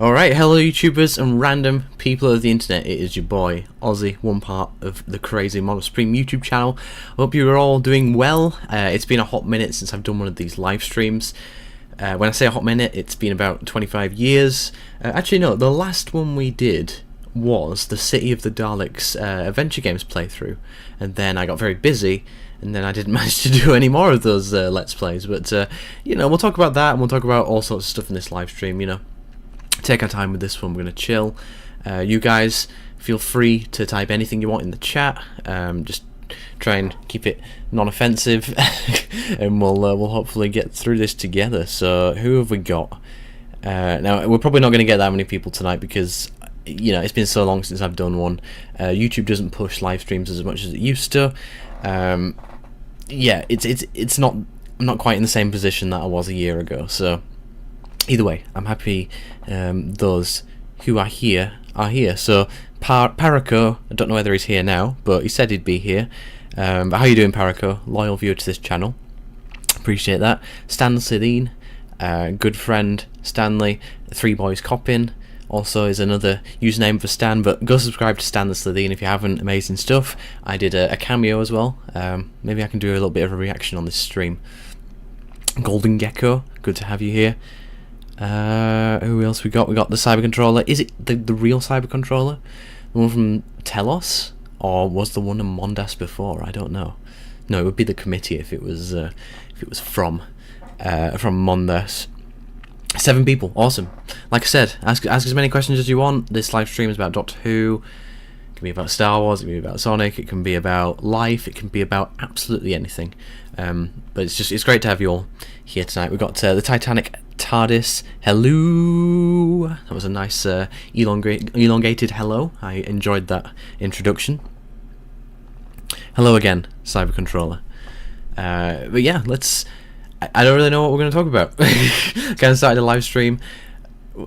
Alright, hello YouTubers and random people of the internet, it is your boy, Ozzy, one part of the crazy MonoSupreme YouTube channel. Hope you are all doing well. It's been a hot minute since I've done one of these live streams. When I say a hot minute, it's been about 25 years. Actually no, the last one we did was the City of the Daleks Adventure Games playthrough. And then I got very busy, and then I didn't manage to do any more of those Let's Plays. But, you know, we'll talk about that, and we'll talk about all sorts of stuff in this live stream, you know. Take our time with this one, we're going to chill. You guys feel free to type anything you want in the chat, just try and keep it non-offensive, and we'll hopefully get through this together. So who have we got? Now we're probably not going to get that many people tonight because, you know, it's been so long since I've done one. YouTube doesn't push live streams as much as it used to. Yeah, it's not, I'm not quite in the same position that I was a year ago, so either way, I'm happy those who are here are here. So Paraco, I don't know whether he's here now, but he said he'd be here. But how you doing, Paraco? Loyal viewer to this channel, appreciate that. Stan Sidine, good friend Stanley, Three Boys Coppin also is another username for Stan, but go subscribe to Stan the Slitheen if you haven't. Amazing stuff. I did a cameo as well. Maybe I can do a little bit of a reaction on this stream. Golden Gecko, good to have you here. Who else we got? We got the Cyber Controller. Is it the real Cyber Controller? The one from Telos? Or was the one in Mondas before? I don't know. No, it would be the committee if it was from Mondas. 7 people, awesome. Like I said, ask as many questions as you want. This live stream is about Doctor Who. It can be about Star Wars, it can be about Sonic, it can be about life, it can be about absolutely anything. But it's great to have you all here tonight. We've got the Titanic TARDIS. Hello. That was a nice elongated hello. I enjoyed that introduction. Hello again, Cyber Controller. But yeah, I don't really know what we're going to talk about. Kind of started a live stream.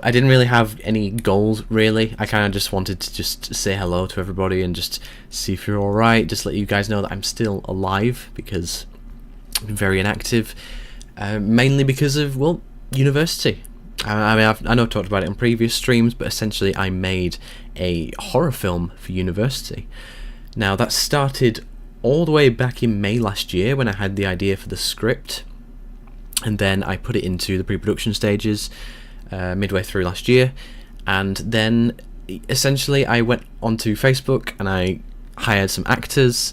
I didn't really have any goals, really. I kind of just wanted to just say hello to everybody and just see if you're alright. Just let you guys know that I'm still alive because I've been very inactive. Mainly because of, well, university. I mean, I know I've talked about it in previous streams, but essentially I made a horror film for university. Now, that started all the way back in May last year when I had the idea for the script. And then I put it into the pre-production stages midway through last year, and then essentially I went onto Facebook and I hired some actors,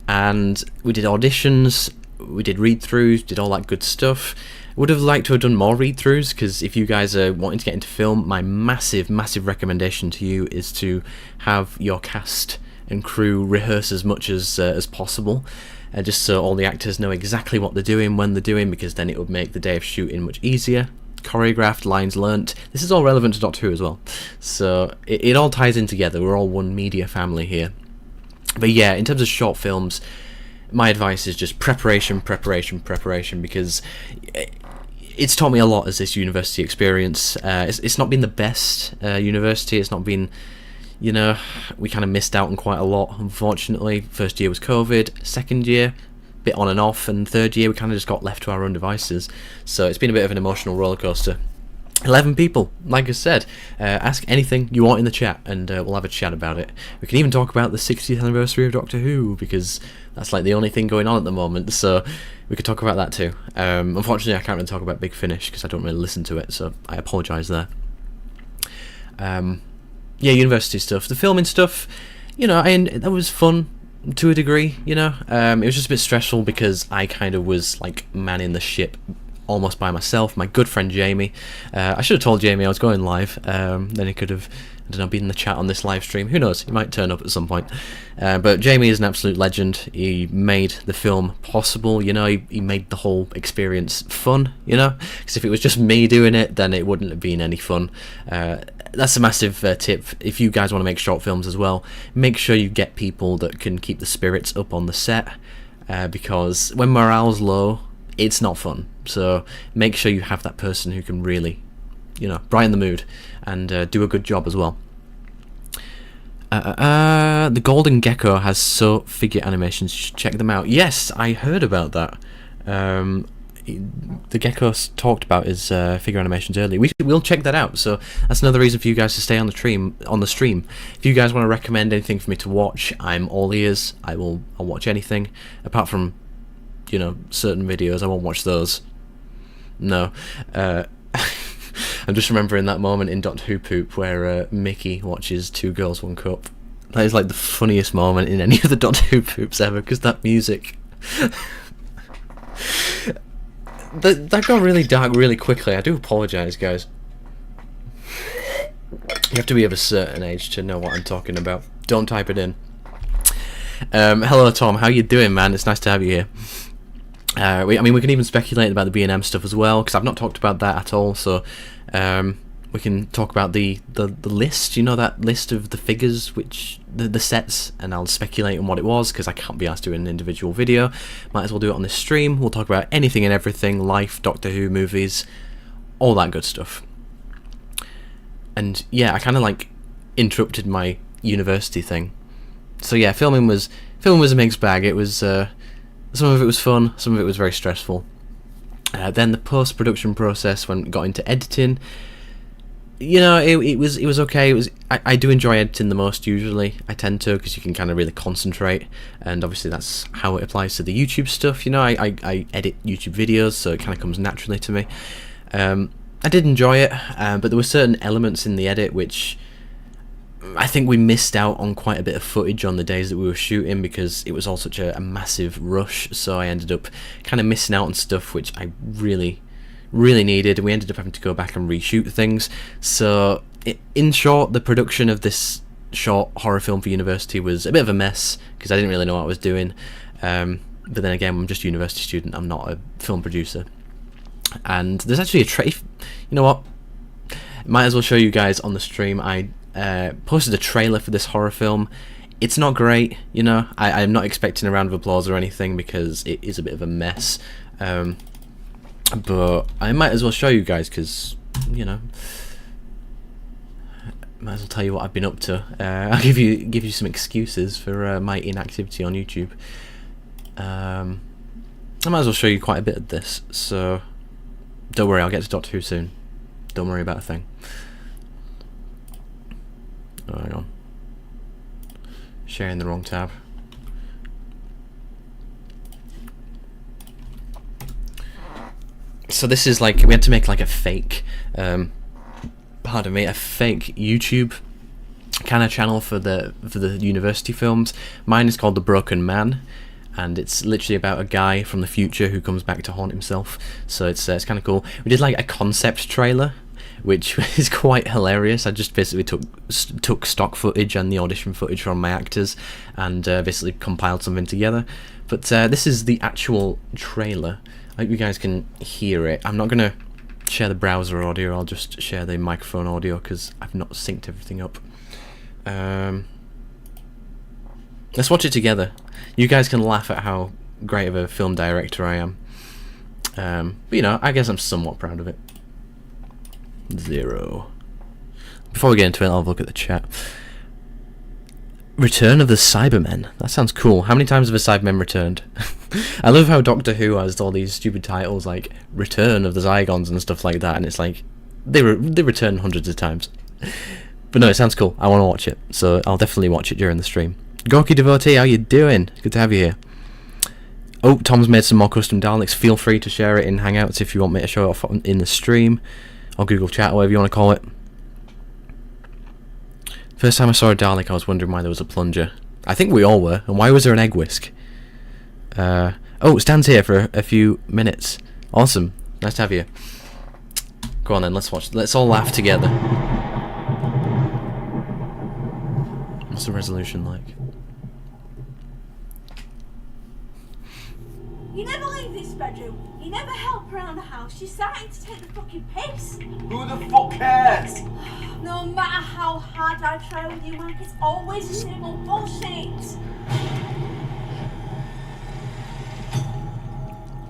and we did auditions, we did read-throughs, did all that good stuff. Would have liked to have done more read-throughs, because if you guys are wanting to get into film, my massive recommendation to you is to have your cast and crew rehearse as much as possible. Just so all the actors know exactly what they're doing when they're doing, because then it would make the day of shooting much easier. Choreographed, lines learnt. This is all relevant to Doctor Who as well, so it all ties in together. We're all one media family here. But yeah, in terms of short films, my advice is just preparation, because it's taught me a lot as this university experience. It's not been the best university. It's not been, you know, we kind of missed out on quite a lot, unfortunately. First year was COVID, second year, bit on and off, and third year we kind of just got left to our own devices. So it's been a bit of an emotional roller coaster. 11 people, like I said. Ask anything you want in the chat, and we'll have a chat about it. We can even talk about the 60th anniversary of Doctor Who, because that's like the only thing going on at the moment, so we could talk about that too. Unfortunately, I can't really talk about Big Finish, because I don't really listen to it, so I apologise there. Yeah, university stuff. The filming stuff, you know, that was fun to a degree, you know. It was just a bit stressful because I kind of was like manning the ship almost by myself. My good friend Jamie, I should have told Jamie I was going live, then he could have, I don't know, been in the chat on this live stream. Who knows, he might turn up at some point. But Jamie is an absolute legend. He made the film possible, you know. He made the whole experience fun, you know, because if it was just me doing it, then it wouldn't have been any fun. That's a massive tip. If you guys want to make short films as well, make sure you get people that can keep the spirits up on the set, because when morale's low, it's not fun. So make sure you have that person who can really, you know, brighten the mood and do a good job as well. The Golden Gecko has figure animations. You should check them out. Yes, I heard about that. the Gecko talked about his figure animations earlier. We'll check that out. So that's another reason for you guys to stay on the stream. If you guys want to recommend anything for me to watch, I'm all ears. I'll watch anything apart from, you know, certain videos. I won't watch those. No. I'm just remembering that moment in Doctor Who Poop where Mickey watches Two Girls One Cup. That is like the funniest moment in any of the Doctor Who Poops ever, because that music. That got really dark really quickly. I do apologise, guys. You have to be of a certain age to know what I'm talking about. Don't type it in. Hello, Tom. How you doing, man? It's nice to have you here. I mean, we can even speculate about the B&M stuff as well, because I've not talked about that at all. So we can talk about the list. You know, that list of the figures, which the sets, and I'll speculate on what it was, because I can't be asked to do an individual video. Might as well do it on this stream. We'll talk about anything and everything, life, Doctor Who, movies, all that good stuff. And yeah, I kind of like interrupted my university thing. So yeah, filming was a mixed bag. It was some of it was fun, some of it was very stressful. Then the post-production process, when it got into editing, you know, it was okay. I do enjoy editing the most usually. I tend to, because you can kind of really concentrate, and obviously that's how it applies to the YouTube stuff. You know, I edit YouTube videos, so it kind of comes naturally to me. I did enjoy it, but there were certain elements in the edit which I think we missed out on quite a bit of footage on the days that we were shooting, because it was all such a massive rush. So I ended up kind of missing out on stuff which I really needed, and we ended up having to go back and reshoot things. So in short, the production of this short horror film for university was a bit of a mess, because I didn't really know what I was doing. But then again, I'm just a university student, I'm not a film producer. And there's actually you know what, might as well show you guys on the stream. I posted a trailer for this horror film. It's not great, you know. I'm not expecting a round of applause or anything, because it is a bit of a mess. But I might as well show you guys, because, you know, might as well tell you what I've been up to. I'll give you some excuses for my inactivity on YouTube. I might as well show you quite a bit of this, so don't worry, I'll get to Doctor Who soon. Don't worry about a thing. Oh, hang on. Sharing the wrong tab. So this is like, we had to make like a fake, pardon me, a fake YouTube kind of channel for the university films. Mine is called The Broken Man, and it's literally about a guy from the future who comes back to haunt himself. So it's kind of cool. We did like a concept trailer, which is quite hilarious. I just basically took stock footage and the audition footage from my actors, and basically compiled something together. But this is the actual trailer. I hope you guys can hear it. I'm not going to share the browser audio, I'll just share the microphone audio, because I've not synced everything up. Let's watch it together. You guys can laugh at how great of a film director I am. But you know, I guess I'm somewhat proud of it. 0. Before we get into it, I'll have a look at the chat. Return of the Cybermen. That sounds cool. How many times have the Cybermen returned? I love how Doctor Who has all these stupid titles like Return of the Zygons and stuff like that, and it's like they return hundreds of times. But no, it sounds cool. I want to watch it, so I'll definitely watch it during the stream. Gorky Devotee, how you doing? Good to have you here. Oh, Tom's made some more custom Daleks. Feel free to share it in Hangouts if you want me to show it off in the stream, or Google Chat, whatever you want to call it. First time I saw a Dalek, I was wondering why there was a plunger. I think we all were. And why was there an egg whisk? Oh, Stan's here for a few minutes. Awesome. Nice to have you. Go on then, let's watch. Let's all laugh together. What's the resolution like? You never leave this bedroom. You never help around the house. You're starting to take the fucking piss. Who the fuck cares? No matter how hard I try with you, Mike, it's always the same old bullshit.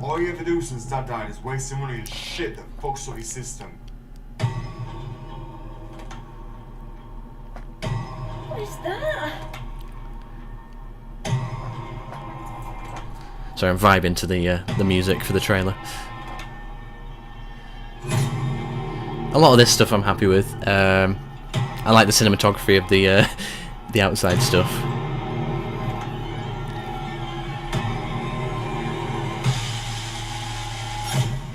All you ever do since Dad died is waste some money and shit that fucks up your system. What is that? Sorry, I'm vibing to the music for the trailer. a lot of this stuff I'm happy with. I like the cinematography of the outside stuff.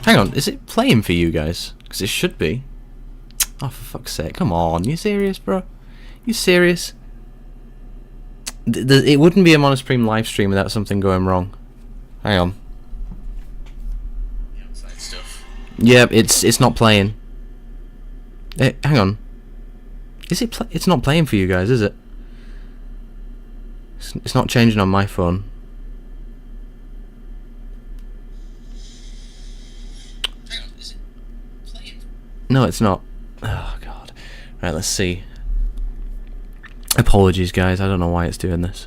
Hang on, is it playing for you guys? Because it should be. Oh, for fuck's sake! Come on, you serious, bro? You serious? It wouldn't be a MonoSupreme live stream without something going wrong. Hang on. The outside stuff. Yeah, it's not playing. Hang on. Is it? It's not playing for you guys, is it? It's not changing on my phone. Hang on, is it playing? No, it's not. Oh god. Right, let's see. Apologies, guys. I don't know why it's doing this.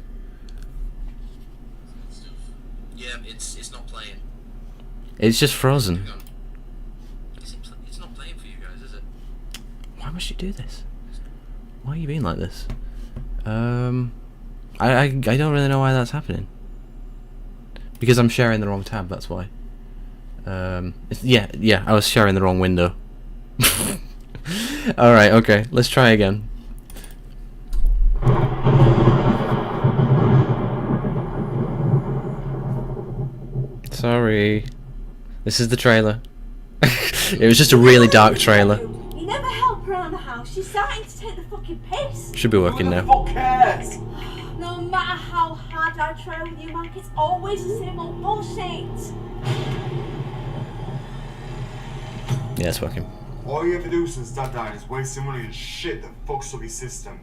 Yeah, it's not playing. It's just frozen. It's not playing for you guys, is it? Why must you do this? Why are you being like this? I don't really know why that's happening. Because I'm sharing the wrong tab. That's why. Yeah. I was sharing the wrong window. All right. Okay. Let's try again. Sorry. This is the trailer. It was just a really dark trailer. You never help around the house. She's starting to take the fucking piss. Should be working now. Who the fuck cares? No matter how hard I try with you, Mike, it's always the same old bullshit. Yeah, it's working. All you ever do since Dad died is wasting money and shit that fucks up his system.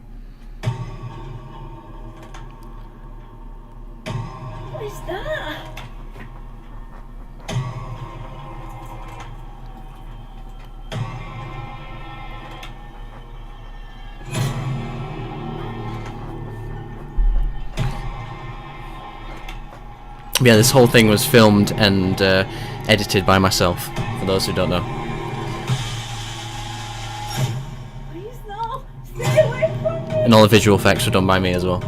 What is that? Yeah, this whole thing was filmed and edited by myself, for those who don't know. Please no. Stay away from me. And all the visual effects were done by me as well.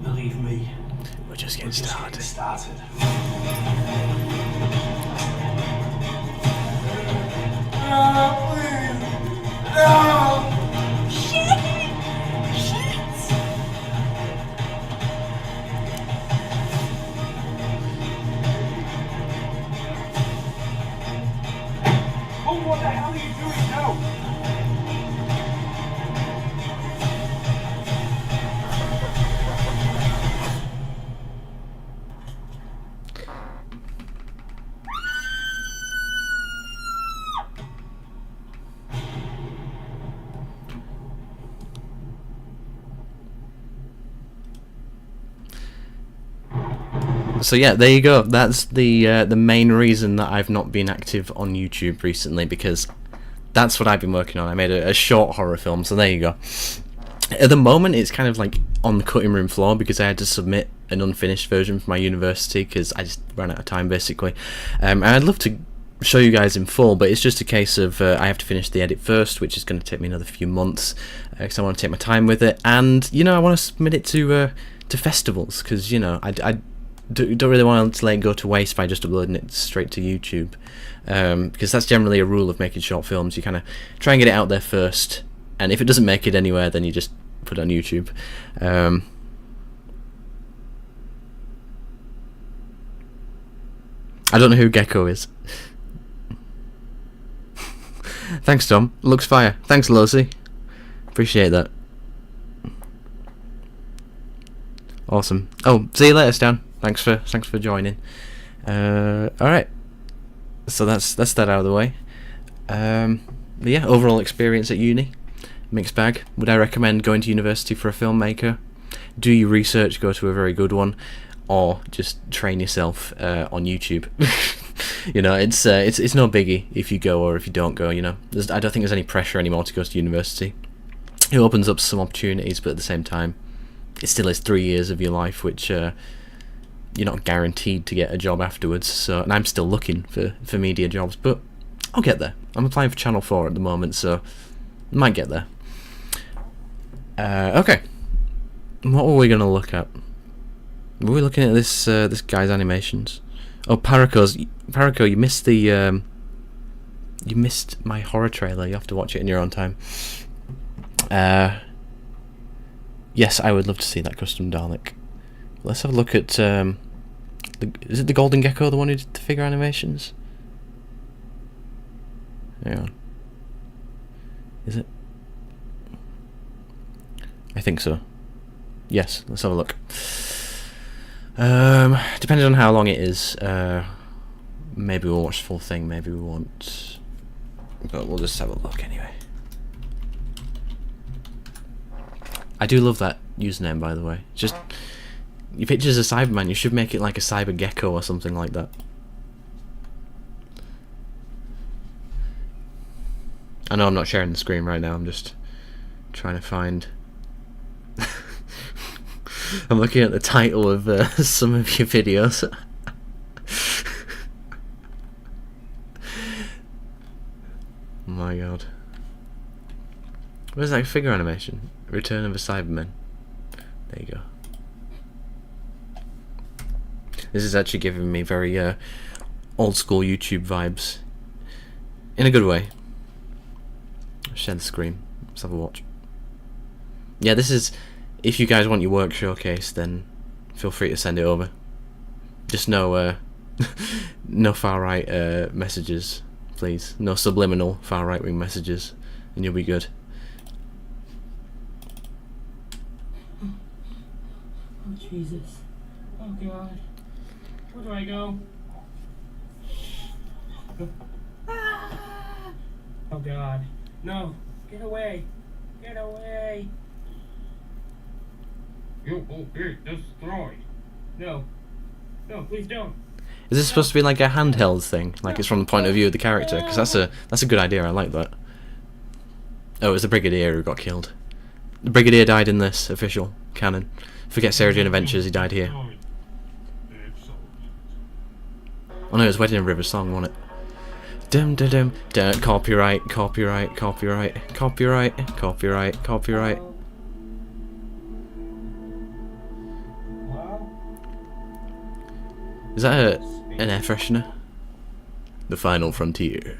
Believe me, We're just getting started. Oh, what the hell are you doing now? So yeah, there you go. That's the main reason that I've not been active on YouTube recently, because that's what I've been working on. I made a short horror film, so there you go. At the moment, it's kind of like on the cutting room floor because I had to submit an unfinished version for my university because I just ran out of time, basically. And I'd love to show you guys in full, but it's just a case of I have to finish the edit first, which is going to take me another few months because I want to take my time with it, and you know, I want to submit it to festivals because, you know, I don't really want to let it go to waste by just uploading it straight to YouTube, because that's generally a rule of making short films. You kind of try and get it out there first, and if it doesn't make it anywhere, then you just put it on YouTube. I don't know who Gecko is. Thanks, Tom. Looks fire. Thanks, Losi. Appreciate that. Awesome. Oh, see you later, Stan. Thanks for joining. Alright. So that's that out of the way. But yeah, overall experience at uni, mixed bag. Would I recommend going to university for a filmmaker? Do your research, go to a very good one, or just train yourself on YouTube. You know, it's no biggie if you go or if you don't go. You know, I don't think there's any pressure anymore to go to university. it opens up some opportunities, but at the same time, it still is 3 years of your life, which you're not guaranteed to get a job afterwards. So, and I'm still looking for media jobs, but I'll get there. I'm applying for Channel 4 at the moment, so I might get there. Okay, what were we gonna look at? Were we looking at this this guy's animations? Oh, Paraco, you missed the you missed my horror trailer. You have to watch it in your own time. Yes, I would love to see that custom Dalek. Let's have a look at is it the Golden Gecko, the one who did the figure animations? Hang on. Is it? I think so. Yes, let's have a look. Depending on how long it is, maybe we'll watch the full thing, maybe we won't. But we'll just have a look anyway. I do love that username, by the way. Just, your picture's a Cyberman, you should make it like a Cyber Gecko or something like that. I know I'm not sharing the screen right now, I'm just trying to find... I'm looking at the title of some of your videos. Oh my god. Where's that figure animation? Return of the Cybermen. There you go. This is actually giving me very old school YouTube vibes. In a good way. Share the screen. Let's have a watch. Yeah, this is... If you guys want your work showcased, then feel free to send it over. Just no no far right messages, please. No subliminal far right wing messages, and you'll be good. Oh Jesus! Oh God! Where do I go? Oh God! No! Get away! Get away! You will be destroyed. No. No, please don't. Is this supposed to be like a handheld thing? Like it's from the point of view of the character? Because that's a good idea, I like that. Oh, it was the Brigadier who got killed. The Brigadier died in this, official, canon. Forget Sarah Jane Adventures, he died here. Oh no, it was Wedding in River Song, wasn't it? Dum dum dum. Copyright, copyright, copyright, copyright, copyright, copyright. Is that an air freshener? The final frontier.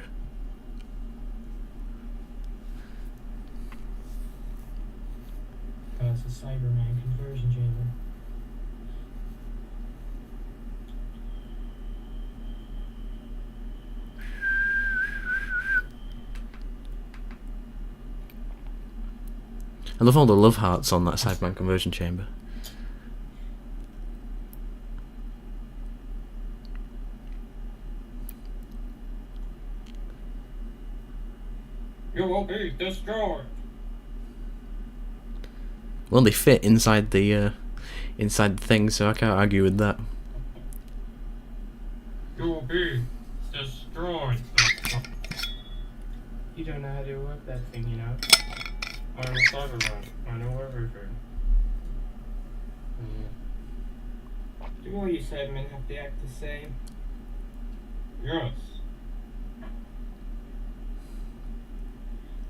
It's a Cyberman conversion chamber. I love all the love hearts on that Cyberman conversion chamber. You will be destroyed. Well, they fit inside the thing, so I can't argue with that. You will be destroyed. You don't know how to work that thing, you know. I'm a Cyberman. I know everything. Do all you Cybermen have to act the same? Yes.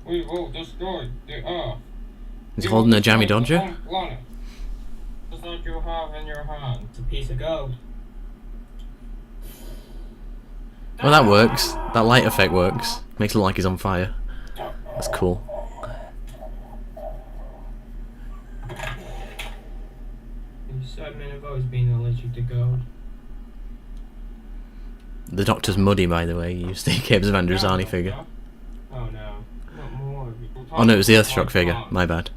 We will destroy the Earth. He's holding a jammy dodger. Just like you have in your hand. It's a piece of gold. Well, that works. That light effect works. Makes it look like he's on fire. That's cool. Cybermen have always been allergic to gold. The Doctor's muddy, by the way. You used the Caves of Androzani figure. Oh no. Not more. Oh no, it was the Earthshock figure. My bad.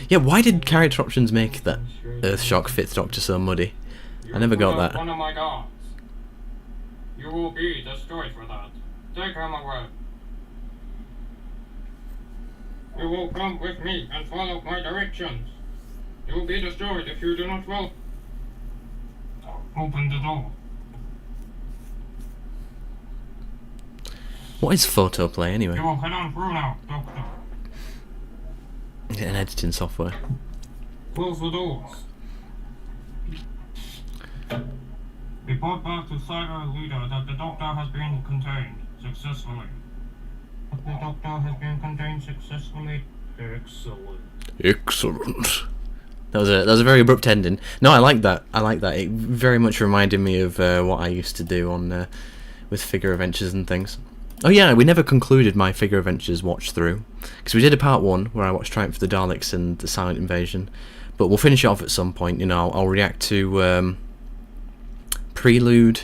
Yeah, why did character options make that Earthshock 5th Doctor so muddy? I never got that. One of my gods. You will be destroyed for that. Take him away. You will come with me and follow my directions. You will be destroyed if you do not follow. Open the door. What is photoplay anyway? You will head on through now, Doctor. An editing software. Close the doors. Report back to Cyber Leader that the Doctor has been contained successfully. The Doctor has been contained successfully. Excellent. Excellent. That was a very abrupt ending. No, I like that. I like that. It very much reminded me of what I used to do on with Figure Adventures and things. Oh yeah, we never concluded my Figure Adventures watch through because we did a part 1 where I watched Triumph of the Daleks and the Silent Invasion, but we'll finish it off at some point. You know, I'll react to Prelude.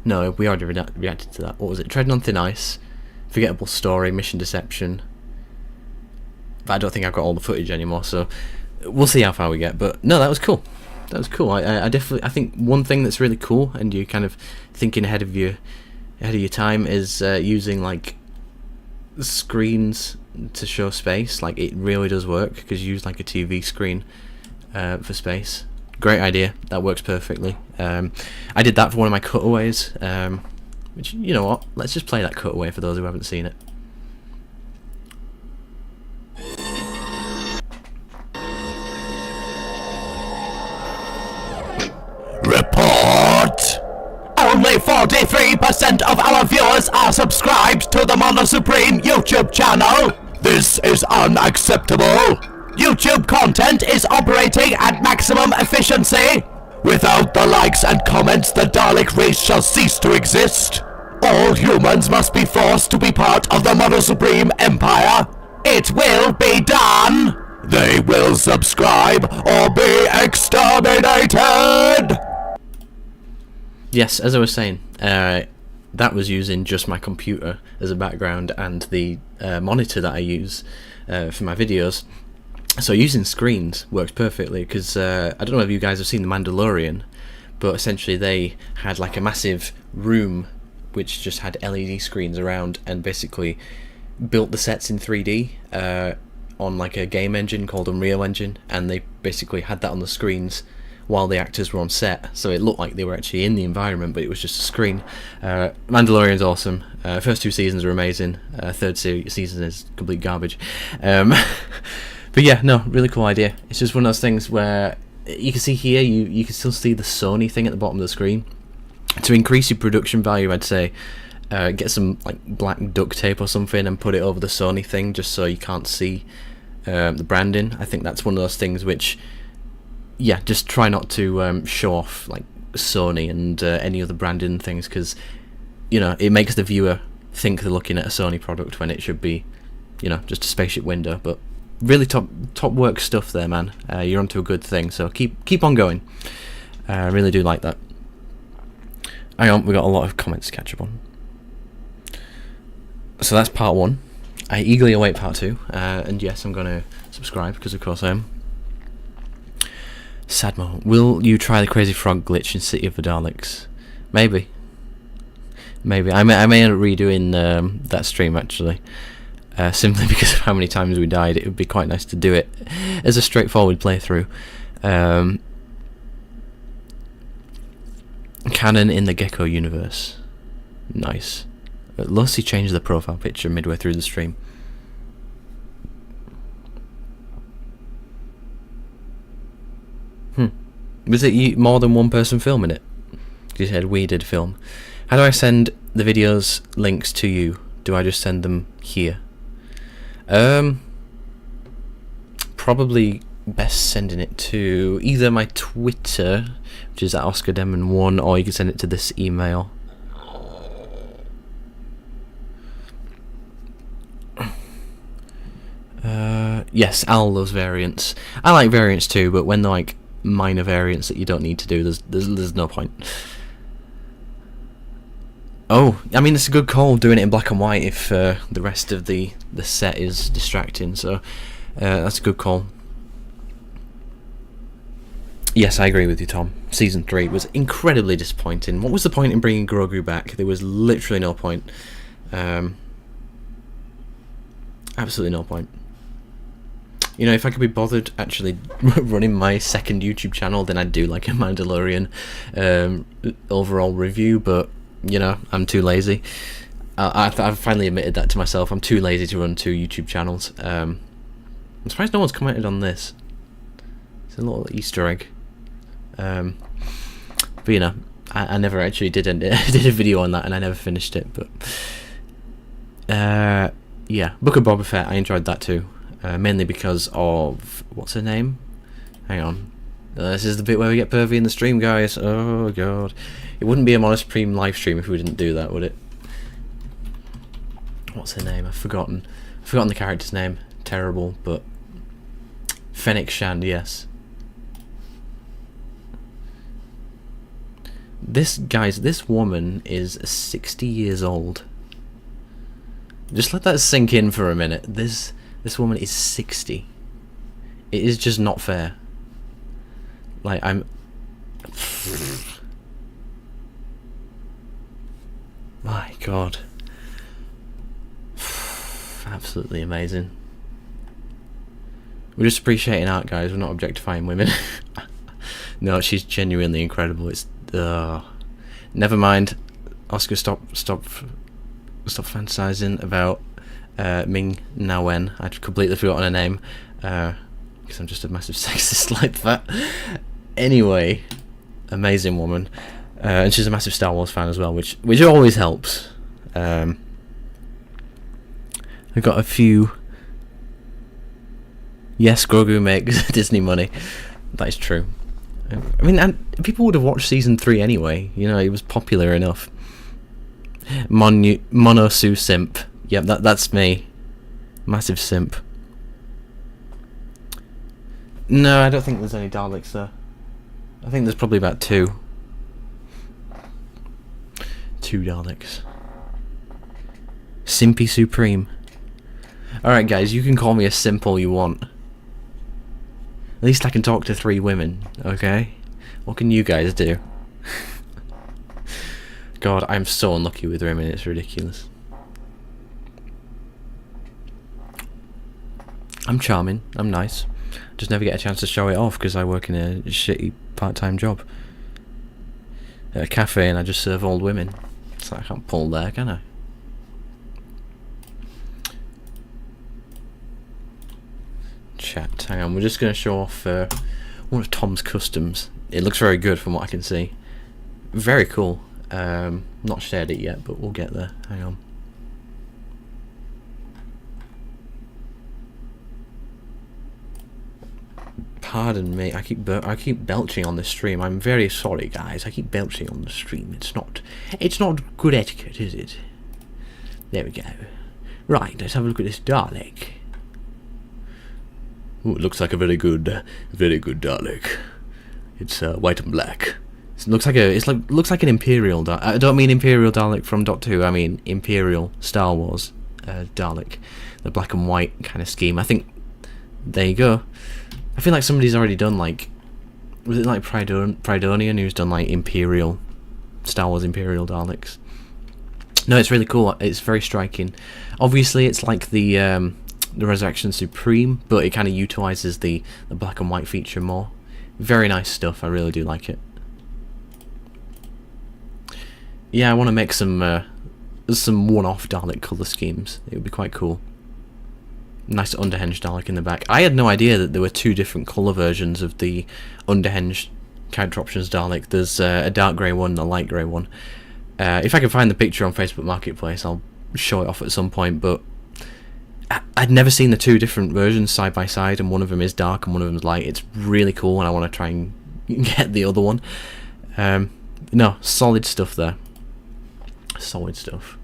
No, we already reacted to that. What was it? Treading on Thin Ice, Forgettable Story, Mission Deception. But I don't think I've got all the footage anymore, so we'll see how far we get. But no, that was cool. That was cool. I definitely, I think one thing that's really cool, and you're kind of thinking ahead of your time, is using like screens to show space. Like, it really does work because you use like a TV screen for space. Great idea. That works perfectly. I did that for one of my cutaways, which, you know what, let's just play that cutaway for those who haven't seen it. Report! Only 43% of our viewers are subscribed to the MonoSupreme YouTube channel. This is unacceptable. YouTube content is operating at maximum efficiency. Without the likes and comments, the Dalek race shall cease to exist. All humans must be forced to be part of the MonoSupreme Empire. It will be done. They will subscribe or be exterminated. Yes, as I was saying, that was using just my computer as a background and the monitor that I use for my videos. So using screens works perfectly because I don't know if you guys have seen The Mandalorian, but essentially they had like a massive room which just had LED screens around and basically built the sets in 3D on like a game engine called Unreal Engine, and they basically had that on the screens while the actors were on set, so it looked like they were actually in the environment, but it was just a screen. Mandalorian's awesome. First 2 seasons are amazing. Third season is complete garbage. But yeah, no, really cool idea. It's just one of those things where you can see here, you can still see the Sony thing at the bottom of the screen. To increase your production value, I'd say get some like black duct tape or something and put it over the Sony thing just so you can't see the branding. I think that's one of those things which, yeah, just try not to show off like Sony and any other branding things, because, you know, it makes the viewer think they're looking at a Sony product when it should be, you know, just a spaceship window. But really top work stuff there, man. You're onto a good thing, so keep on going. I really do like that. Hang on, we got a lot of comments to catch up on. So that's part 1. I eagerly await part 2, and yes, I'm going to subscribe because of course I am. Sadmo, will you try the Crazy Frog glitch in City of the Daleks? Maybe. I may end up redoing that stream actually. Simply because of how many times we died. It would be quite nice to do it as a straightforward playthrough. Canon in the Gecko universe. Nice. Lucy changed the profile picture midway through the stream. Was it more than one person filming it? You said we did film. How do I send the videos links to you? Do I just send them here? Probably best sending it to either my Twitter, which is at OscarDemon1, or you can send it to this email. Yes, Al loves variants. I like variants too, but when they're like minor variants that you don't need to do, there's no point. Oh, I mean, it's a good call doing it in black and white if the rest of the set is distracting, so that's a good call. Yes, I agree with you, Tom. Season 3 was incredibly disappointing. What was the point in bringing Grogu back? There was literally no point. Absolutely no point. You know, if I could be bothered actually running my second YouTube channel, then I'd do like a Mandalorian overall review, but, you know, I'm too lazy. I've finally admitted that to myself. I'm too lazy to run 2 YouTube channels. I'm surprised no one's commented on this. It's a little Easter egg. But you know, I never actually did a video on that, and I never finished it. But yeah, Book of Boba Fett, I enjoyed that too, mainly because of what's her name? Hang on, this is the bit where we get pervy in the stream, guys. Oh god, it wouldn't be a MonoSupreme live stream if we didn't do that, would it? What's her name? I've forgotten the character's name. Terrible, but Fennec Shand, yes. This woman is 60 years old. Just let that sink in for a minute. This woman is 60. It is just not fair. Like, I'm... My god. Absolutely amazing. We're just appreciating art, guys. We're not objectifying women. No, she's genuinely incredible. It's never mind. Oscar, stop fantasizing about Ming Na Wen. I'd completely forgotten her name because I'm just a massive sexist like that. Anyway, amazing woman, and she's a massive Star Wars fan as well, which always helps. I've got a few. Yes, Grogu makes Disney money. That is true. I mean, and people would have watched season 3 anyway. You know, it was popular enough. Monosu simp. Yep, that's me. Massive simp. No, I don't think there's any Daleks there. I think there's probably about 2. 2 Daleks. Simpy Supreme. Alright guys, you can call me a simp all you want. At least I can talk to 3 women, okay? What can you guys do? God, I'm so unlucky with women, it's ridiculous. I'm charming, I'm nice. Just never get a chance to show it off because I work in a shitty part-time job. At a cafe and I just serve old women. So I can't pull there, can I? Chat, hang on, we're just going to show off one of Tom's customs. It looks very good from what I can see. Very cool. Not shared it yet, but we'll get there. Hang on. Pardon me, I keep belching on the stream. I'm very sorry, guys. I keep belching on the stream. It's not good etiquette, is it? There we go. Right, let's have a look at this Dalek. Ooh, it looks like a very good Dalek. It's white and black. It looks like an Imperial Dalek. I don't mean Imperial Dalek from Doctor Who. I mean Imperial Star Wars Dalek, the black and white kind of scheme. I think there you go. I feel like somebody's already done like, was it like Pridonian who's done like Imperial Star Wars Imperial Daleks? No, it's really cool. It's very striking. Obviously, it's like the Resurrection Supreme, but it kind of utilizes the black and white feature more. Very nice stuff. I really do like it. Yeah, I want to make some one-off Dalek color schemes. It would be quite cool. Nice underhinged Dalek in the back. I had no idea that there were 2 different color versions of the underhinged character options Dalek. There's a dark grey one and a light grey one. If I can find the picture on Facebook Marketplace, I'll show it off at some point, but I'd never seen the 2 different versions side by side, and one of them is dark and one of them is light. It's really cool, and I want to try and get the other one. No, solid stuff there. Solid stuff.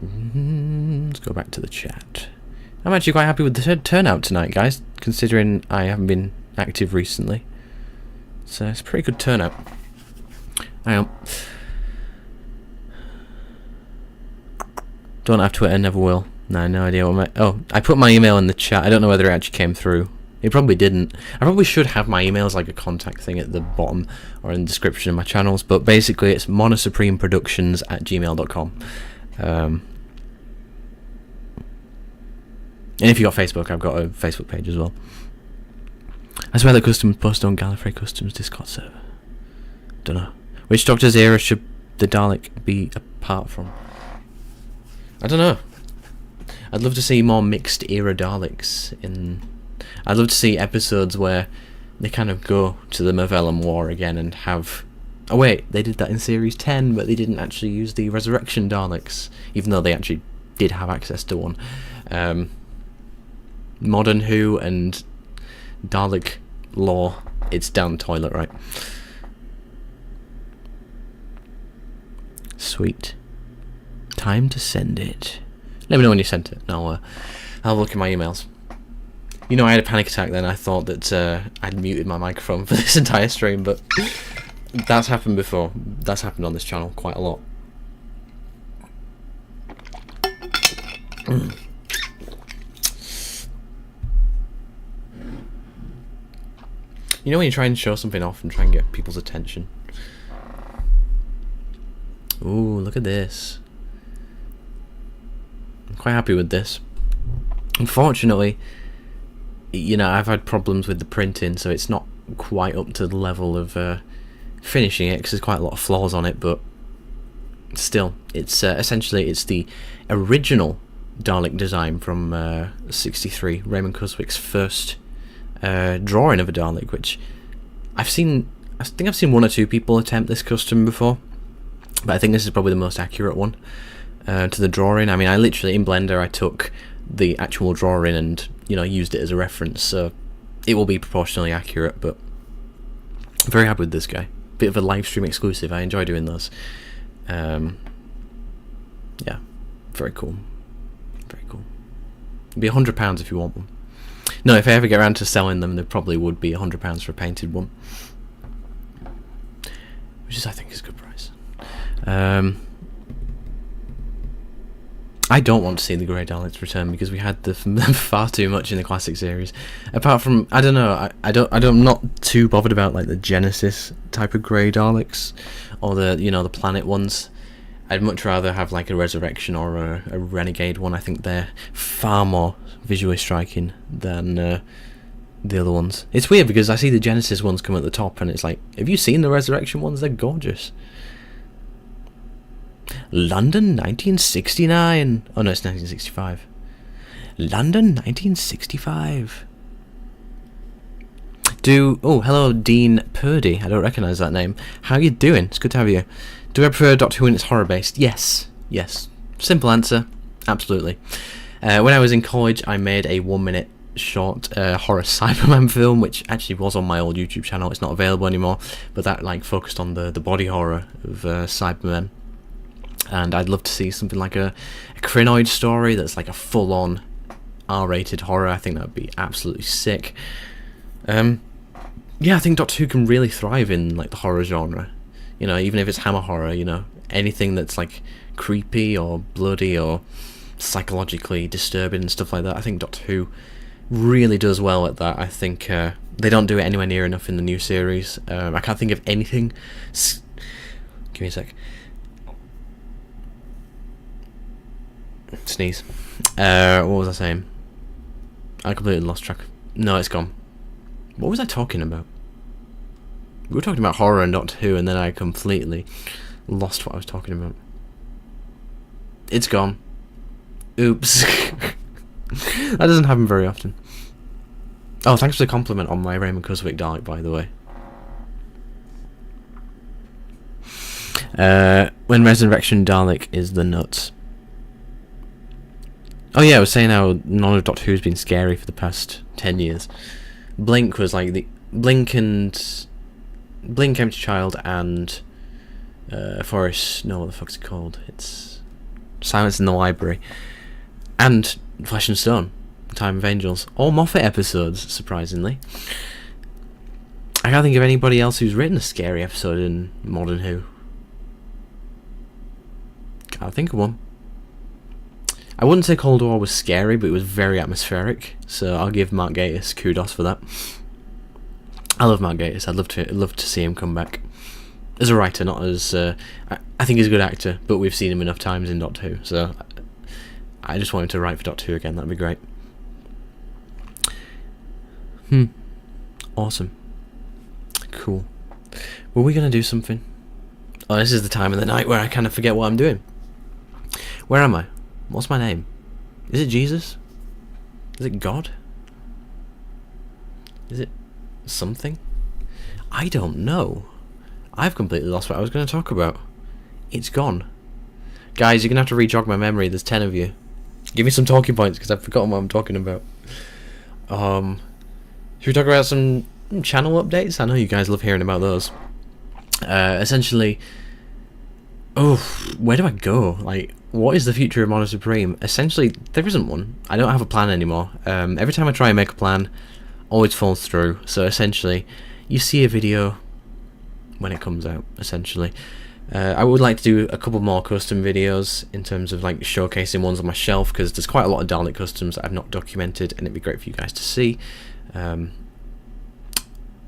Let's go back to the chat. I'm actually quite happy with the turnout tonight, guys, considering I haven't been active recently. So it's a pretty good turnout. Hang on. Don't have Twitter, never will. No idea what my... Oh, I put my email in the chat. I don't know whether it actually came through. It probably didn't. I probably should have my emails like a contact thing at the bottom or in the description of my channels, but basically it's monosupremeproductions@gmail.com. And if you got Facebook, I've got a Facebook page as well. I swear that customs post on Gallifrey Customs Discord server. Don't know. Which Doctor's era should the Dalek be apart from? I don't know. I'd love to see more mixed era Daleks in. I'd love to see episodes where they kind of go to the Mavellan War again and have. Oh wait, they did that in series 10, but they didn't actually use the Resurrection Daleks, even though they actually did have access to one. Modern Who and Dalek lore, it's down the toilet, right? Sweet. Time to send it. Let me know when you sent it. I'll look in my emails. You know, I had a panic attack then. I thought that I'd muted my microphone for this entire stream, but that's happened before. That's happened on this channel quite a lot. You know when you try and show something off and try and get people's attention? Ooh, look at this. I'm quite happy with this. Unfortunately, you know, I've had problems with the printing, so it's not quite up to the level of finishing it, because there's quite a lot of flaws on it, but still, it's essentially it's the original Dalek design from 63, Raymond Cuswick's first drawing of a Dalek, which I think I've seen one or two people attempt this custom before, but I think this is probably the most accurate one to the drawing. I mean, I literally, in Blender, I took the actual drawing and, you know, used it as a reference, so it will be proportionally accurate, but I'm very happy with this guy. Bit of a live stream exclusive, I enjoy doing those. Yeah, very cool. Very cool. It'd be £100 if you want one. No, if I ever get around to selling them, there probably would be £100 for a painted one, which is, I think, is a good price. I don't want to see the Grey Daleks return because we had them far too much in the classic series. Apart from, I don't know, I'm not too bothered about like the Genesis type of Grey Daleks or the, you know, the planet ones. I'd much rather have like a Resurrection or a Renegade one. I think they're far more visually striking than the other ones. It's weird because I see the Genesis ones come at the top and it's like, have you seen the Resurrection ones? They're gorgeous. London 1969. Oh no, it's 1965. London 1965. Oh, hello Dean Purdy. I don't recognise that name. How you doing? It's good to have you. Do I prefer Doctor Who when it's horror based? Yes. Yes. Simple answer. Absolutely. When I was in college, I made a 1-minute short horror Cyberman film, which actually was on my old YouTube channel. It's not available anymore, but that like focused on the body horror of Cybermen. And I'd love to see something like a Crinoid story that's like a full-on R-rated horror. I think that would be absolutely sick. Yeah, I think Doctor Who can really thrive in like the horror genre. You know, even if it's Hammer horror, you know, anything that's like creepy or bloody or psychologically disturbing and stuff like that. I think Doctor Who really does well at that. I think they don't do it anywhere near enough in the new series. I can't think of anything. Give me a sec. Sneeze. What was I saying? I completely lost track. No, it's gone. What was I talking about? We were talking about horror and Doctor Who, and then I completely lost what I was talking about. It's gone. Oops. That doesn't happen very often. Oh, thanks for the compliment on my Raymond Cuswick Dalek, by the way. When Resurrection Dalek is the nuts. Oh yeah, I was saying how none of Doctor Who's been scary for the past 10 years. Blink was like the... Blink, Empty Child, and... Forest... No, what the fuck's it called? It's... Silence in the Library. And Flesh and Stone. Time of Angels. All Moffat episodes, surprisingly. I can't think of anybody else who's written a scary episode in Modern Who. Can't think of one. I wouldn't say Cold War was scary, but it was very atmospheric, so I'll give Mark Gatiss kudos for that. I love Mark Gatiss. I'd love to see him come back as a writer, not as I think he's a good actor, but we've seen him enough times in Doctor Who, so I just want him to write for Doctor Who again. That'd be great. Awesome. Cool. Were we gonna do something? Oh, this is the time of the night where I kind of forget what I'm doing. Where am I? What's my name? Is it Jesus? Is it God? Is it something? I don't know. I've completely lost what I was going to talk about. It's gone. Guys, you're going to have to re-jog my memory. There's 10 of you. Give me some talking points, because I've forgotten what I'm talking about. Should we talk about some channel updates? I know you guys love hearing about those. Essentially... Oh, where do I go? Like, what is the future of MonoSupreme? Essentially, there isn't one. I don't have a plan anymore. Every time I try and make a plan, always falls through. So essentially, you see a video when it comes out, essentially. I would like to do a couple more custom videos in terms of like showcasing ones on my shelf, because there's quite a lot of Dalek customs that I've not documented, and it'd be great for you guys to see.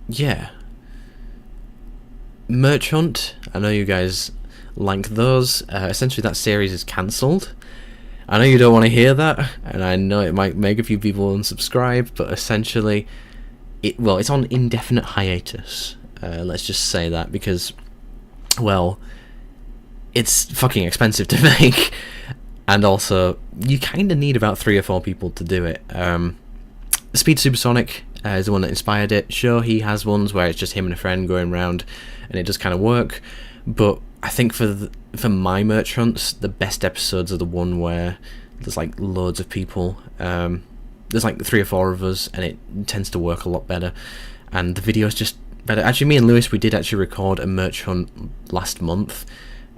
Yeah. Merch Hunt, I know you guys like those. Essentially that series is cancelled. I know you don't want to hear that, and I know it might make a few people unsubscribe, but essentially it's on indefinite hiatus. Let's just say that, because, well, it's fucking expensive to make, and also you kind of need about 3 or 4 people to do it. Speed Supersonic is the one that inspired it. Sure, he has ones where it's just him and a friend going around, and it does kind of work, but I think for my merch hunts, the best episodes are the one where there's like loads of people. There's like 3 or 4 of us, and it tends to work a lot better, and the video's just better. Actually, me and Lewis, we did actually record a merch hunt last month,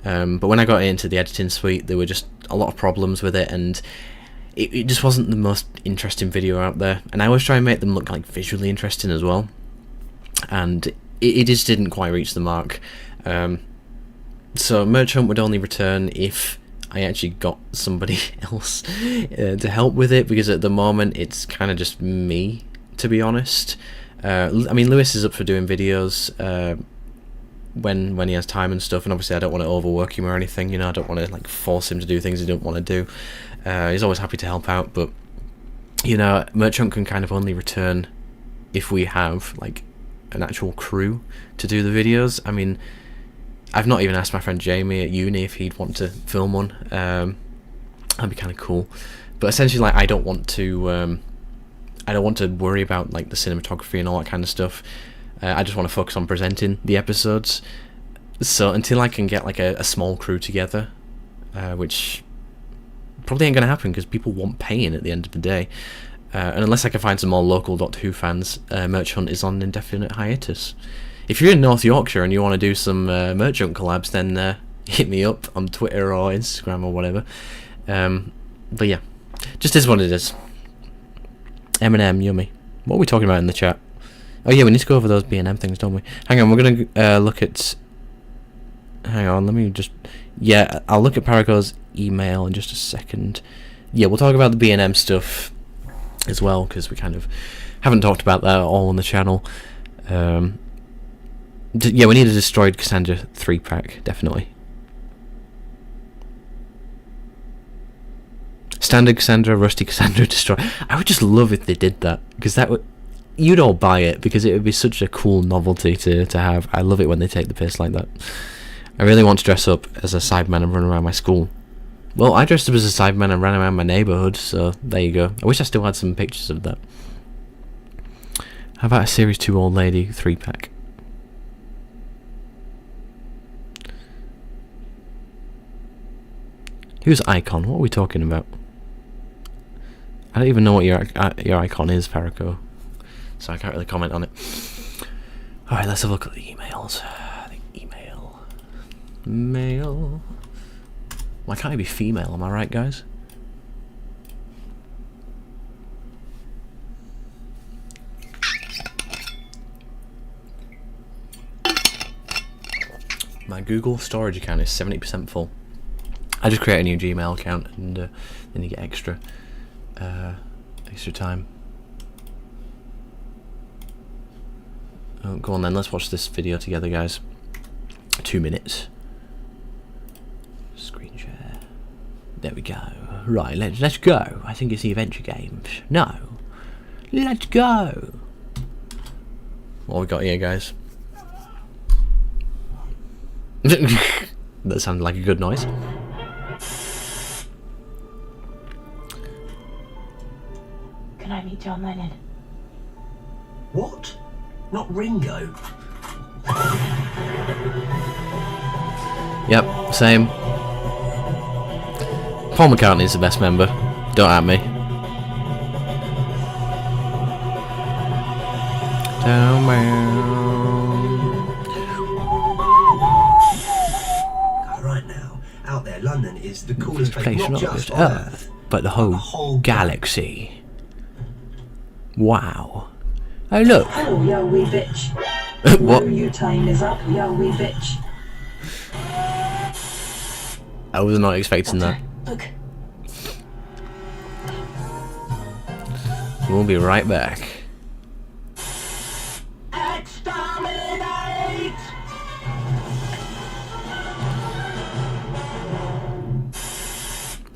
but when I got into the editing suite, there were just a lot of problems with it, and it just wasn't the most interesting video out there. And I always try and make them look like visually interesting as well, and it just didn't quite reach the mark. So merch hunt would only return if I actually got somebody else to help with it, because at the moment it's kind of just me, to be honest. I mean, Lewis is up for doing videos when he has time and stuff, and obviously I don't want to overwork him or anything, you know. I don't want to like force him to do things he don't want to do. He's always happy to help out, but you know, merch hunt can kind of only return if we have like an actual crew to do the videos. I mean, I've not even asked my friend Jamie at uni if he'd want to film one. That'd be kind of cool. But essentially, like, I don't want to worry about like the cinematography and all that kind of stuff. I just want to focus on presenting the episodes. So until I can get like a small crew together, which probably ain't gonna happen because people want paying at the end of the day, and unless I can find some more local Doctor Who fans, Merch Hunt is on indefinite hiatus. If you're in North Yorkshire and you want to do some Merch Hunt collabs, then hit me up on Twitter or Instagram or whatever. But yeah, just is what it is. M&M, yummy. What are we talking about in the chat? Oh yeah, we need to go over those B&M things, don't we? Hang on, we're gonna look at... Hang on, let me just... Yeah, I'll look at Parago's email in just a second. Yeah, we'll talk about the B&M stuff as well, because we kind of haven't talked about that at all on the channel. Yeah, we need a Destroyed Cassandra 3-pack, definitely. Standard Cassandra, Rusty Cassandra, Destroy. I would just love if they did that, because that would... You'd all buy it, because it would be such a cool novelty to have. I love it when they take the piss like that. I really want to dress up as a Cyberman and run around my school. Well, I dressed up as a Cyberman and ran around my neighbourhood, so there you go. I wish I still had some pictures of that. How about a Series 2 Old Lady 3-pack? Who's Icon? What are we talking about? I don't even know what your icon is, Paraco, so I can't really comment on it. Alright, let's have a look at the emails. Male. Why can't I be female? Am I right, guys? My Google storage account is 70% full. I just create a new Gmail account, and then you get extra time. Oh, go on then, let's watch this video together, guys. 2 minutes. Screen share. There we go. Right, let's go. I think it's the adventure games. No. Let's go. What we got here, guys? That sounded like a good noise. I meet John Lennon. What? Not Ringo? Yep, same. Paul McCartney's the best member. Don't at me. Right now, out there, London is the coolest place, not just on Earth, but the whole galaxy. Wow. Oh look. Oh, yo, wee bitch. What? Your time is up, yo, wee bitch. I was not expecting that. Look. We'll be right back. Exterminate!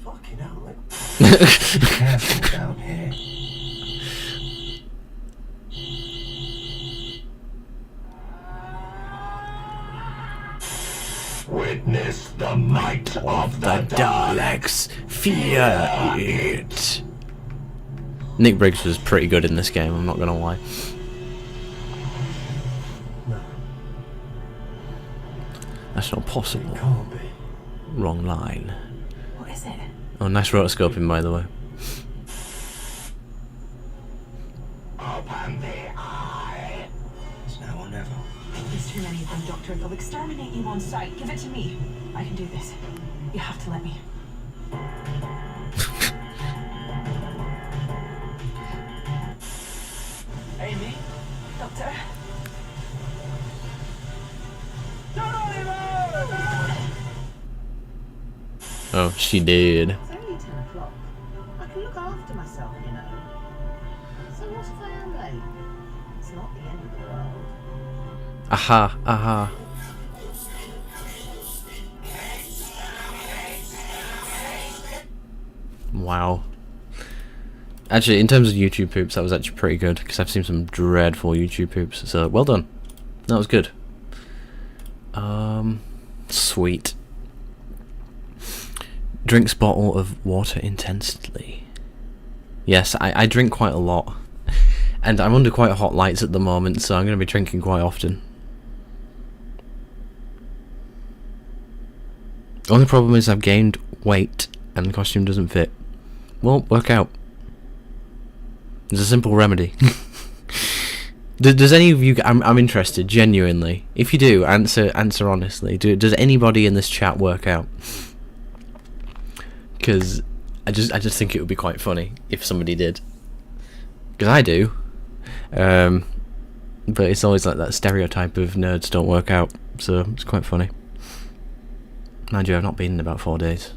Fucking hell, like. Be careful down here. Witness the might of the Daleks, fear it. Nick Briggs was pretty good in this game, I'm not gonna lie. That's not possible. Can't be. Wrong line. What is it? Oh, nice rotoscoping, by the way. Open the eye. It's now or never. There's too many of them, Doctor. They'll exterminate you on sight. Give it to me. I can do this. You have to let me. Amy? Doctor? Oh, she did. It's only 10 o'clock. I can look after myself, you know. So what if I am late? It's not the end of the world. Aha, aha. Wow. Actually, in terms of YouTube poops, that was actually pretty good, because I've seen some dreadful YouTube poops, so well done. That was good. Sweet. Drinks bottle of water intensely. Yes, I drink quite a lot. And I'm under quite hot lights at the moment, so I'm going to be drinking quite often. Only problem is I've gained weight, and the costume doesn't fit. Well, work out. There's a simple remedy. Does any of you... I'm interested, genuinely. If you do, answer honestly. Does anybody in this chat work out? Because I just think it would be quite funny if somebody did. Because I do. But it's always like that stereotype of nerds don't work out. So it's quite funny. Mind you, I've not been in about 4 days.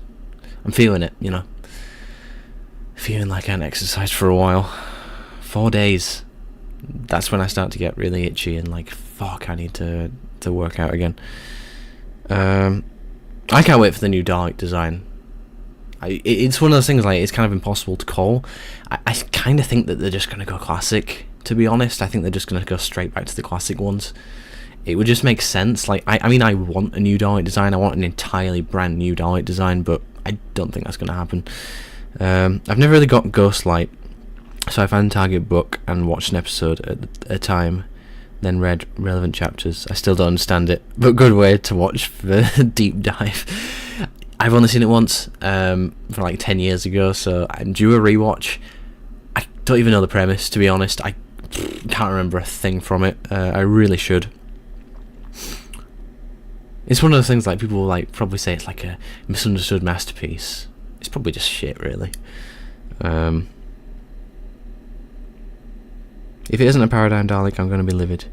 I'm feeling it, you know. Feeling like I haven't exercised for a while. 4 days. That's when I start to get really itchy and like, fuck, I need to work out again. I can't wait for the new Dalek design. It's one of those things, like, it's kind of impossible to call. I kind of think that they're just going to go classic, to be honest. I think they're just going to go straight back to the classic ones. It would just make sense. Like, I mean, I want a new Dalek design. I want an entirely brand new Dalek design, but I don't think that's going to happen. I've never really got Ghostlight, so I found Target book and watched an episode at a time, then read relevant chapters. I still don't understand it, but good way to watch for a deep dive. I've only seen it once, from like 10 years ago, so I'm due a rewatch. I don't even know the premise, to be honest. I can't remember a thing from it. I really should. It's one of those things, like, people will like probably say it's like a misunderstood masterpiece. It's probably just shit, really. If it isn't a Paradigm Dalek, I'm going to be livid.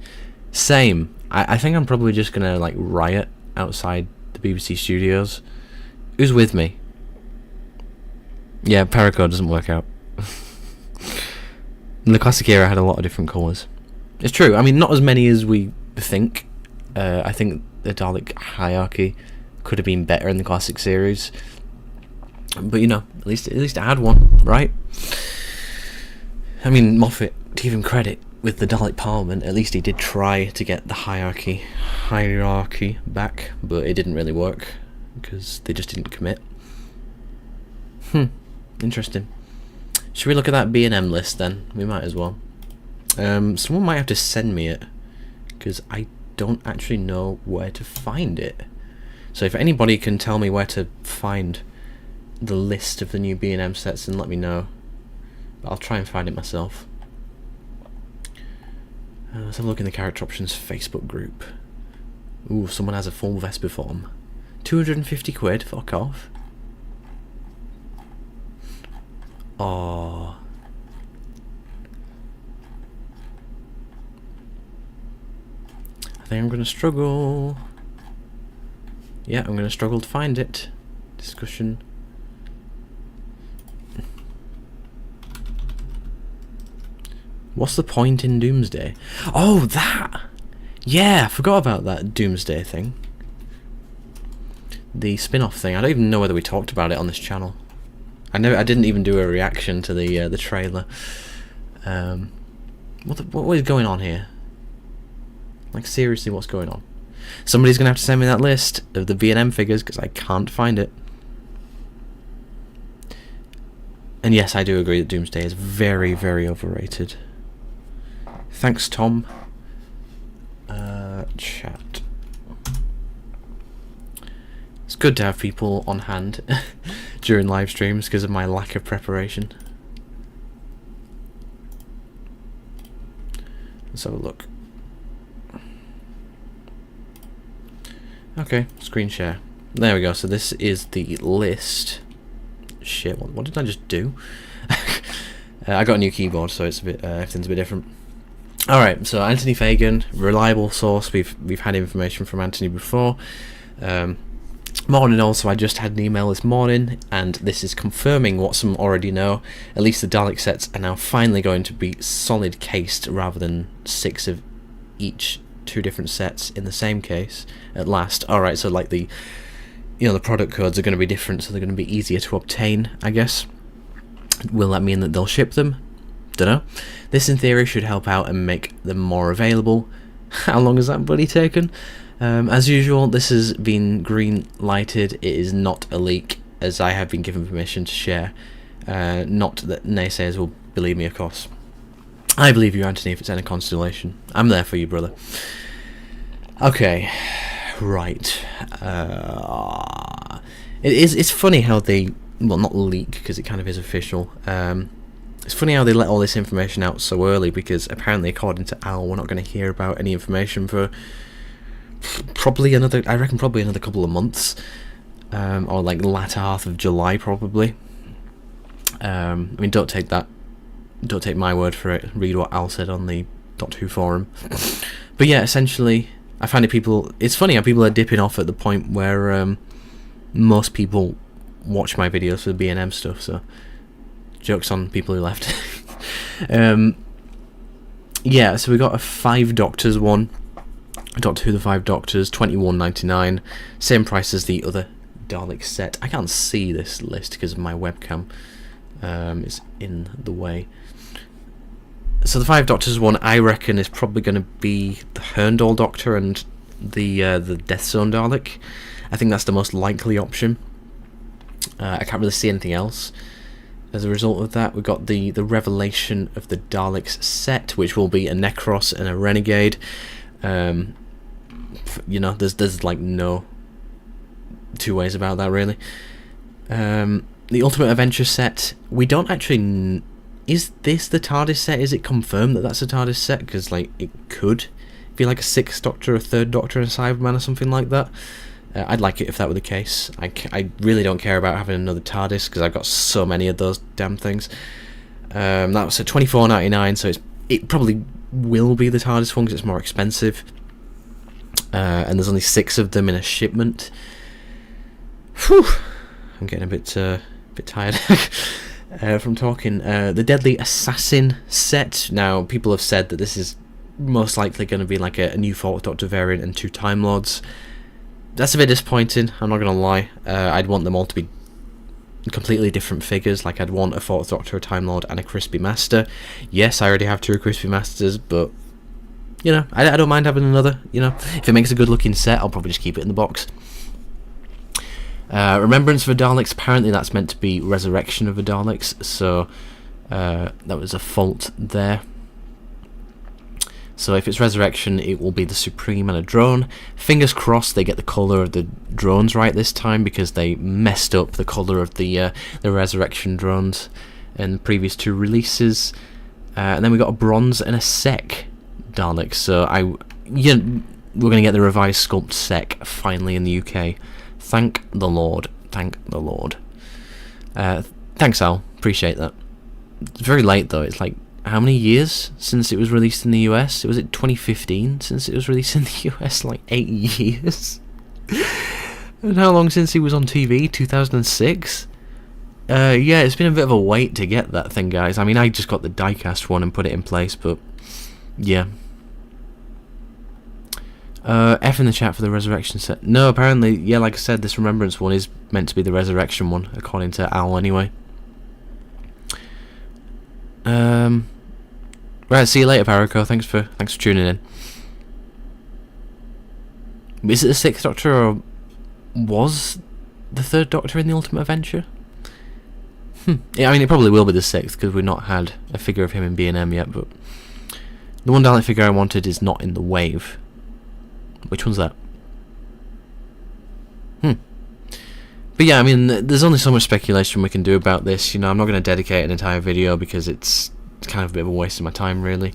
Same. I think I'm probably just going to like riot outside the BBC studios. Who's with me? Yeah, Paracord doesn't work out. In the classic era, had a lot of different colours. It's true. I mean, not as many as we think. I think the Dalek hierarchy could have been better in the classic series. But you know, at least it had one, right? I mean, Moffat, to give him credit with the Dalek Parliament, at least he did try to get the hierarchy back, but it didn't really work because they just didn't commit. Interesting. Should we look at that B&M list then? We might as well. Someone might have to send me it, because I don't actually know where to find it. So if anybody can tell me where to find the list of the new B&M sets, then let me know. But I'll try and find it myself. Let's have a look in the character options Facebook group. Ooh, someone has a full Vesper form. 250 quid, fuck off. Oh. I think I'm gonna struggle. Yeah, I'm gonna struggle to find it. Discussion. What's the point in Doomsday? Oh, that! Yeah, I forgot about that Doomsday thing. The spin-off thing. I don't even know whether we talked about it on this channel. I didn't even do a reaction to the trailer. What is going on here? Like, seriously, what's going on? Somebody's gonna have to send me that list of the B&M figures, because I can't find it. And yes, I do agree that Doomsday is very, very overrated. Thanks, Tom. Chat. It's good to have people on hand during live streams because of my lack of preparation. Let's have a look. Okay, screen share. There we go. So this is the list. Shit, what did I just do? I got a new keyboard, so it's a bit everything's a bit different. All right, so Anthony Fagan, reliable source. We've had information from Anthony before. Morning. Also, I just had an email this morning, and this is confirming what some already know. At least the Dalek sets are now finally going to be solid cased rather than 6 of each, 2 different sets in the same case. At last, all right. So like the product codes are going to be different, so they're going to be easier to obtain, I guess. Will that mean that they'll ship them? Dunno. This in theory should help out and make them more available. How long has that bloody taken? As usual, this has been green lighted. It is not a leak, as I have been given permission to share. Not that naysayers will believe me, of course. I believe you, Anthony, if it's any constellation. I'm there for you, brother. Okay, right. It's funny how they, well, not leak, because it kind of is official. It's funny how they let all this information out so early, because apparently, according to Al, we're not going to hear about any information for probably another couple of months, or like the latter half of July, probably. I mean, don't take my word for it. Read what Al said on the Doctor Who forum. But yeah, essentially, I find it's funny how people are dipping off at the point where most people watch my videos for the B&M stuff, so jokes on people who left. Yeah, so we got a 5 Doctors one, Doctor Who the 5 Doctors, $21.99, same price as the other Dalek set. I can't see this list because of my webcam. It's in the way. So the 5 Doctors one, I reckon, is probably going to be the Herndal Doctor and the Death Zone Dalek. I think that's the most likely option. I can't really see anything else. As a result of that, we've got the Revelation of the Daleks set, which will be a Necros and a Renegade. There's like no two ways about that, really. The Ultimate Adventure set, we don't actually... Is this the TARDIS set? Is it confirmed that that's a TARDIS set? Because, like, it could be like a 6th Doctor, a 3rd Doctor, and a Cyberman or something like that. I'd like it if that were the case. I really don't care about having another TARDIS, because I've got so many of those damn things. That was at $24.99, so it probably will be the TARDIS one, because it's more expensive. And there's only 6 of them in a shipment. Whew! I'm getting a bit tired from talking. The Deadly Assassin set. Now, people have said that this is most likely going to be like a new 4th Doctor variant and 2 Time Lords. That's a bit disappointing, I'm not going to lie. I'd want them all to be completely different figures. Like, I'd want a 4th Doctor, a Time Lord, and a Crispy Master. Yes, I already have 2 Crispy Masters, but, I don't mind having another, If it makes a good looking set, I'll probably just keep it in the box. Remembrance of the Daleks, apparently that's meant to be Resurrection of the Daleks, so That was a fault there. So if it's Resurrection, it will be the Supreme and a drone. Fingers crossed they get the colour of the drones right this time, because they messed up the colour of the Resurrection drones in the previous 2 releases. And then we got a bronze and a sec Dalek. So we're going to get the revised sculpt sec finally in the UK. Thank the Lord. Thank the Lord. Thanks, Al. Appreciate that. It's very late though. It's like, how many years since it was released in the US? Was it 2015 since it was released in the US? Like 8 years. And how long since he was on TV? 2006? Yeah, it's been a bit of a wait to get that thing, guys. I mean, I just got the diecast one and put it in place, but yeah. F in the chat for the Resurrection set. No, apparently, yeah, like I said, this Remembrance one is meant to be the Resurrection one, according to Al anyway. Right, see you later, Paraco. Thanks for tuning in. Is it the 6th Doctor, or was the 3rd Doctor in the Ultimate Adventure? Yeah, I mean, it probably will be the 6th, because we've not had a figure of him in B&M yet, but the one Dalek figure I wanted is not in the wave. Which one's that? But yeah, I mean, there's only so much speculation we can do about this. You know, I'm not going to dedicate an entire video because it's kind of a bit of a waste of my time, really.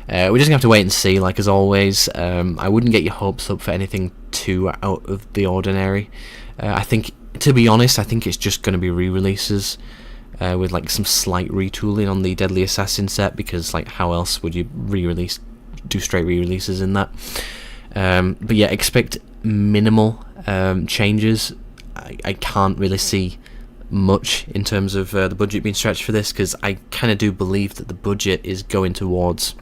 We're just going to have to wait and see, like as always. I wouldn't get your hopes up for anything too out of the ordinary. I think, to be honest, I think it's just going to be re-releases with like some slight retooling on the Deadly Assassin set, because like how else would you do straight re-releases in that? But yeah, expect minimal changes. I can't really see much in terms of the budget being stretched for this, because I kind of do believe that the budget is going towards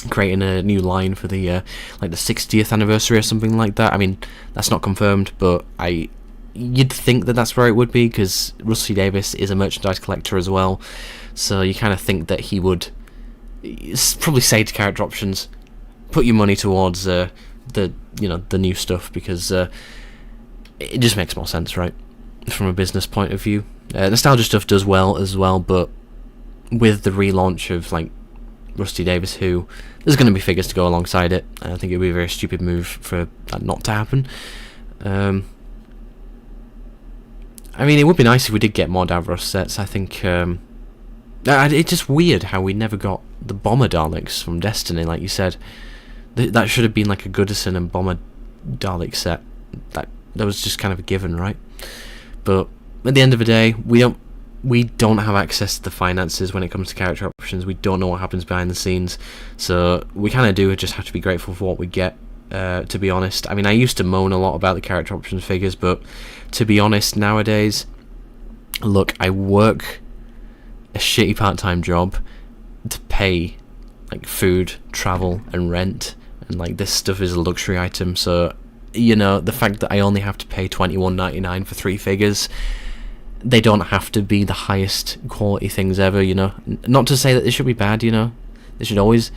creating a new line for the like the 60th anniversary or something like that. I mean, that's not confirmed, but you'd think that that's where it would be, because Rusty Davis is a merchandise collector as well, so you kind of think that he would probably say to Character Options, put your money towards the new stuff, because it just makes more sense, right, from a business point of view. Nostalgia stuff does well as well, but with the relaunch of like Rusty Davis Who, there's going to be figures to go alongside it. I think it would be a very stupid move for that not to happen. I mean, it would be nice if we did get more Davros sets. I think it's just weird how we never got the Bomber Daleks from Destiny, like you said. That should have been like a Goodison and Bomber Dalek set. That was just kind of a given, right? But at the end of the day, we don't have access to the finances when it comes to Character Options. We don't know what happens behind the scenes, so we kind of do just have to be grateful for what we get. To be honest, I mean, I used to moan a lot about the Character Options figures, but to be honest, nowadays, look, I work a shitty part-time job to pay like food, travel, and rent, and like this stuff is a luxury item. So, you know, the fact that I only have to pay $21.99 for 3 figures, they don't have to be the highest quality things ever, you know. Not to say that they should be bad, you know. They should always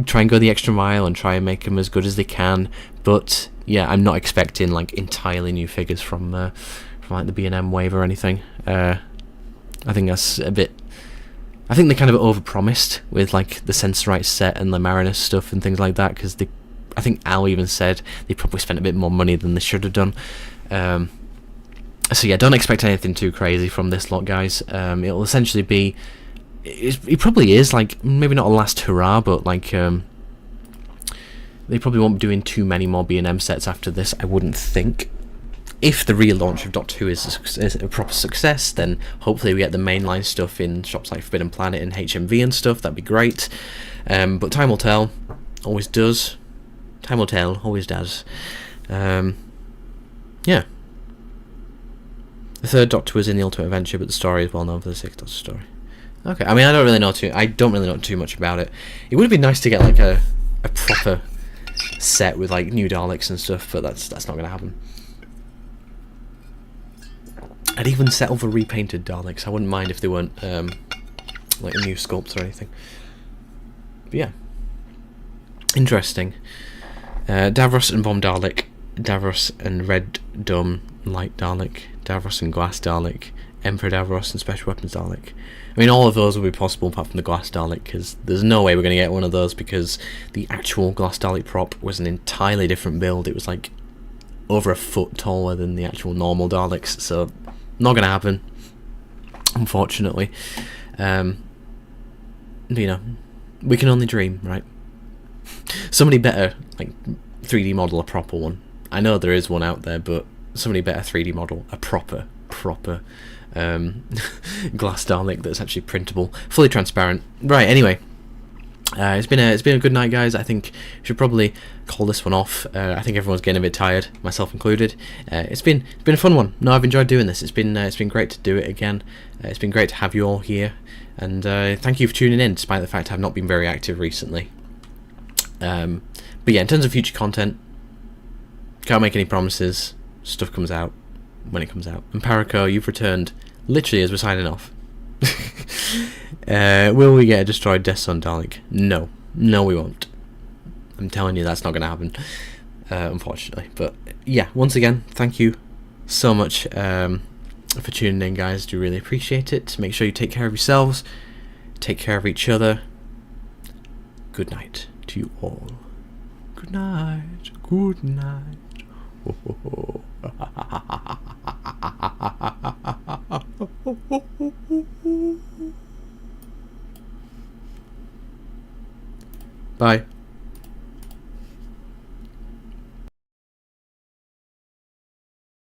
try and go the extra mile and try and make them as good as they can. But yeah, I'm not expecting like entirely new figures from like the B&M wave or anything. I think that's a bit. I think they kind of overpromised with like the Sensorite set and the Marinus stuff and things like that, because I think Al even said they probably spent a bit more money than they should have done. So yeah, don't expect anything too crazy from this lot, guys. It'll essentially be, it probably is like maybe not a last hurrah, but like they probably won't be doing too many more B&M sets after this, I wouldn't think. If the relaunch of Doctor Who is a proper success, then hopefully we get the mainline stuff in shops like Forbidden Planet and HMV and stuff. That'd be great. But time will tell. Always does. Time will tell. Always does. Yeah. The 3rd Doctor was in the Ultimate Adventure, but the story is well known for the 6th Doctor story. Okay. I mean, I don't really know too much about it. It would be nice to get like a proper set with like new Daleks and stuff, but that's not going to happen. I'd even settle for repainted Daleks. I wouldn't mind if they weren't like a new sculpt or anything. But yeah, interesting. Davros and Bomb Dalek, Davros and Red Dome Light Dalek, Davros and Glass Dalek, Emperor Davros, and Special Weapons Dalek. I mean, all of those will be possible apart from the Glass Dalek, because there's no way we're going to get one of those, because the actual Glass Dalek prop was an entirely different build. It was like over a foot taller than the actual normal Daleks, so not going to happen, unfortunately. You know, we can only dream, right? Somebody better, like, 3D model a proper one. I know there is one out there, but somebody better 3D model a proper Glass Dalek that's actually printable, fully transparent. Right, anyway, it's been a good night, guys. I think we should probably call this one off. I think everyone's getting a bit tired, myself included. It's been a fun one. No, I've enjoyed doing this. It's been great to do it again. It's been great to have you all here, and thank you for tuning in, despite the fact I've not been very active recently. But yeah, in terms of future content, can't make any promises. Stuff comes out when it comes out. And Paraco, you've returned literally as we're signing off. Will we get a destroyed Death Sun Dalek? No, we won't. I'm telling you, that's not going to happen, unfortunately. But yeah, once again, thank you so much for tuning in, guys. Do really appreciate it. Make sure you take care of yourselves, take care of each other. Good night to you all. Good night. Good night. Bye.